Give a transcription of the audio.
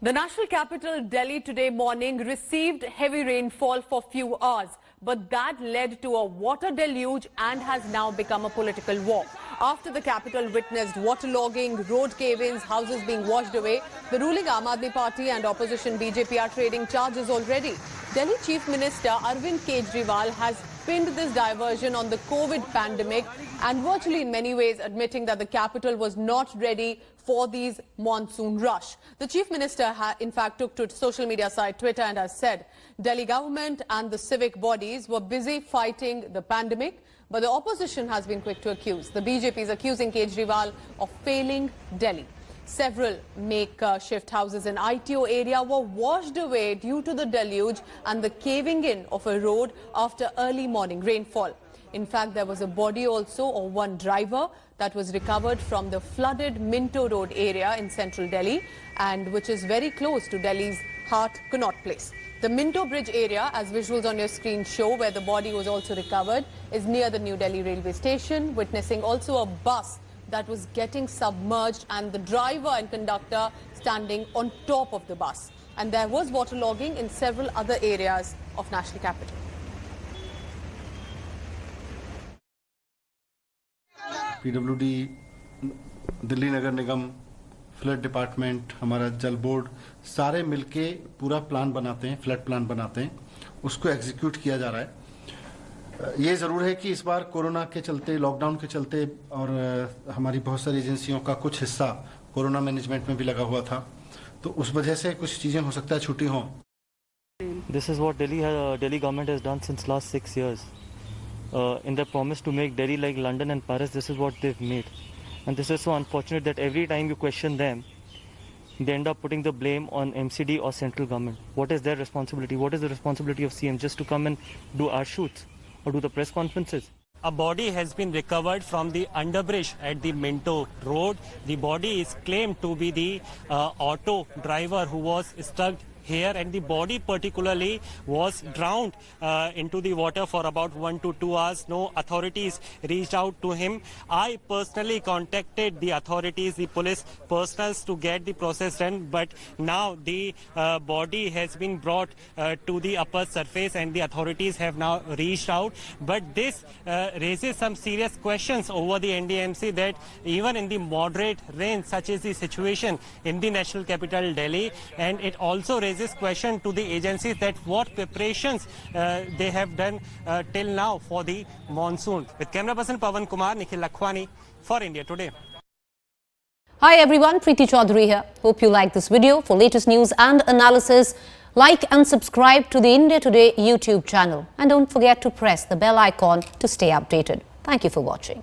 The national capital, Delhi, today morning received heavy rainfall for few hours, but that led to a water deluge and has now become a political war. After the capital witnessed waterlogging, road cave-ins, houses being washed away, the ruling Aam Aadmi Party and opposition BJP are trading charges already. Delhi Chief Minister Arvind Kejriwal has pinned this diversion on the COVID pandemic and virtually in many ways admitting that the capital was not ready for these monsoon rush. The Chief Minister in fact took to social media site Twitter and has said Delhi government and the civic bodies were busy fighting the pandemic, but the opposition has been quick to accuse. The BJP is accusing Kejriwal of failing Delhi. Several makeshift houses in ITO area were washed away due to the deluge and the caving in of a road after early morning rainfall. In fact, there was a body also of one driver that was recovered from the flooded Minto Road area in central Delhi, and which is very close to Delhi's heart, Connaught Place. The Minto Bridge area, as visuals on your screen show, where the body was also recovered, is near the New Delhi railway station, witnessing also a bus that was getting submerged and the driver and conductor standing on top of the bus. And there was waterlogging in several other areas of national capital. PWD, Delhi Nagar Nigam, flood department, हमारा जल board, सारे मिलके पूरा plan बनाते हैं, flood plan बनाते हैं, उसको एग्जीक्यूट किया जा रहा है। ये ज़रूर है कि इस बार कोरोना के चलते, लॉकडाउन के चलते और हमारी बहुत सारी एजेंसियों का कुछ हिस्सा कोरोना मैनेजमेंट में भी लगा हुआ था, तो उस वजह से कुछ चीज़ें हो सकता है छूटी हों। This is what Delhi government has done since last 6 years. In their promise to make Delhi like London and Paris, this is what they've made. And this is so unfortunate that every time you question them, they end up putting the blame on MCD or central government. What is their responsibility? What is the responsibility of CM? Just to come and do our shoots or do the press conferences? A body has been recovered from the underbridge at the Minto Road. The body is claimed to be the auto driver who was stuck here, and the body particularly was drowned into the water for about 1 to 2 hours. No authorities reached out to him. I personally contacted the authorities, the police personals, to get the process done, but now the body has been brought to the upper surface and the authorities have now reached out. But this raises some serious questions over the NDMC, that even in the moderate rain, such is the situation in the national capital Delhi, and it also raises question to the agencies that what preparations they have done till now for the monsoon. With camera person Pawan Kumar, Nikhil Lakhwani for India Today. Hi everyone, Preeti Chaudhary here. Hope you like this video. For latest news and analysis, like and subscribe to the India Today YouTube channel. And don't forget to press the bell icon to stay updated. Thank you for watching.